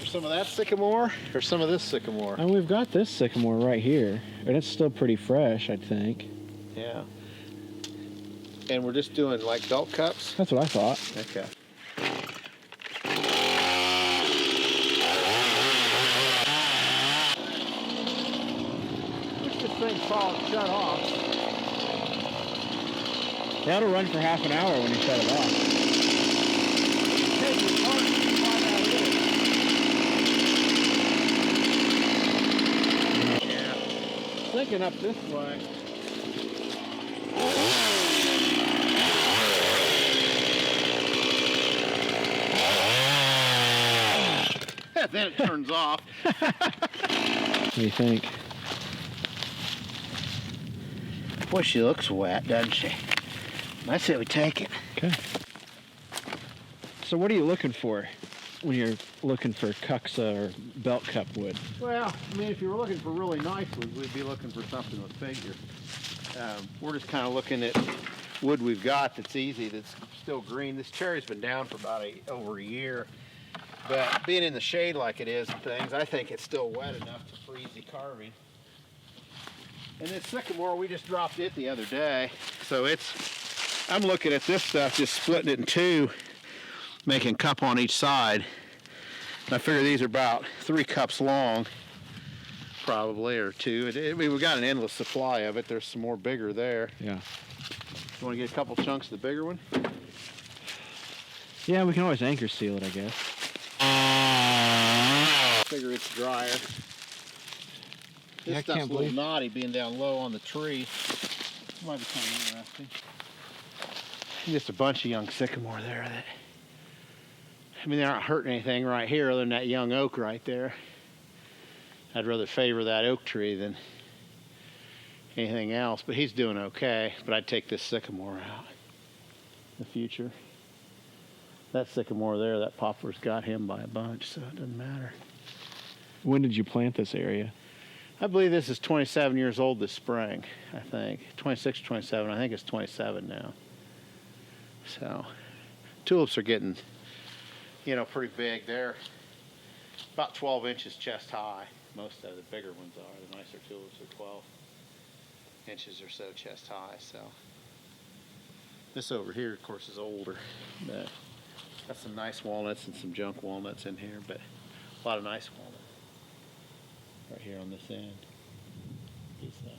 some of that sycamore or some of this sycamore? And we've got this sycamore right here, and it's still pretty fresh, I think. Yeah. And we're just doing like belt cups? That's what I thought. Okay. Push this thing shut off. That'll run for half an hour when you shut it off. Take your part and find out it is. Yeah. Thinking up this way. Then it turns off. What do you think? Boy, she looks wet, doesn't she? I say we take it. Okay. So what are you looking for when you're looking for Kuksa or belt cup wood? Well, I mean, if you were looking for really nice wood, we'd be looking for something with figure. We're just kind of looking at wood we've got that's easy, that's still green. This cherry's been down for about over a year. But being in the shade like it is and things, I think it's still wet enough for easy carving. And this sycamore, we just dropped it the other day. So I'm looking at this stuff, just splitting it in two, making a cup on each side. And I figure these are about 3 cups long, probably, or 2. I mean, we've got an endless supply of it. There's some more bigger there. Yeah. You want to get a couple chunks of the bigger one? Yeah, we can always anchor seal it, I guess. Figure it's drier. This stuff's a little knotty being down low on the tree. Might be kind of interesting. Just a bunch of young sycamore there that, I mean, they're not hurting anything right here other than that young oak right there. I'd rather favor that oak tree than anything else, but he's doing okay. But I'd take this sycamore out in the future. That sycamore there, that poplar's got him by a bunch, so it doesn't matter. When did you plant this area? I believe this is 27 years old this spring, I think. 26 or 27, I think it's 27 now. So, tulips are getting, pretty big. They're about 12 inches chest high. Most of the bigger ones are. The nicer tulips are 12 inches or so chest high, so. This over here, of course, is older. But got some nice walnuts and some junk walnuts in here, but a lot of nice walnuts. Right here on this end. Piece of that.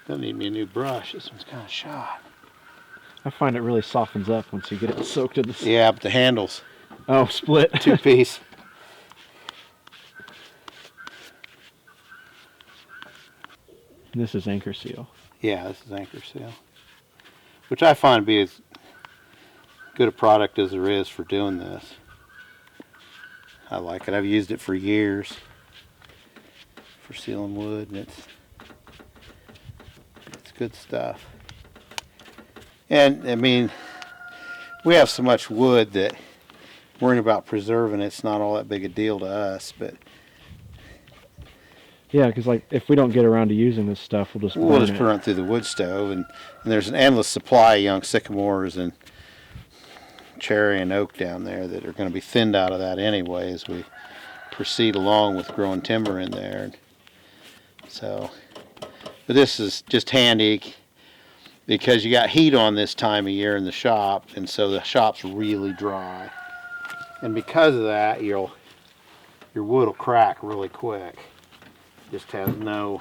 Don't need me a new brush. This one's kind of shot. I find it really softens up once you get it soaked in the... Yeah, but the handles. Oh, split. 2-piece. This is anchor seal. Yeah, this is anchor seal. Which I find to be as good a product as there is for doing this. I like it. I've used it for years for sealing wood, and it's good stuff. And I mean, we have so much wood that worrying about preserving it's not all that big a deal to us, but yeah, because like if we don't get around to using this stuff, we'll just put it through the wood stove, and there's an endless supply of young sycamores and cherry and oak down there that are going to be thinned out of that anyway as we proceed along with growing timber in there. So, but this is just handy because you got heat on this time of year in the shop, and so the shop's really dry, and because of that, your wood will crack really quick. Just has no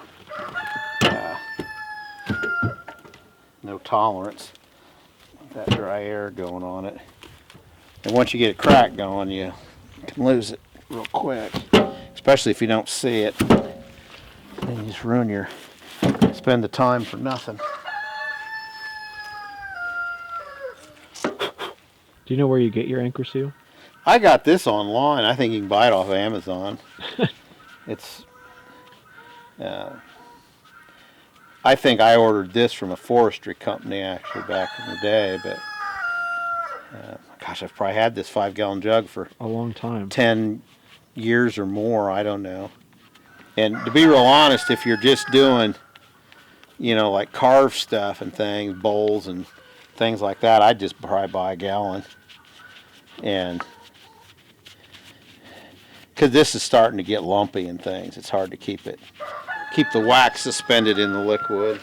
tolerance with that dry air going on it. And once you get a crack going, you can lose it real quick, especially if you don't see it. Then you just spend the time for nothing. Do you know where you get your anchor seal? I got this online. I think you can buy it off of Amazon. It's I think I ordered this from a forestry company actually back in the day, but gosh, I've probably had this 5-gallon jug for a long time. 10 years or more. I don't know. And to be real honest, if you're just doing, you know, like carved stuff and things, bowls and things like that, I'd just probably buy a gallon. And because this is starting to get lumpy and things, it's hard to keep the wax suspended in the liquid.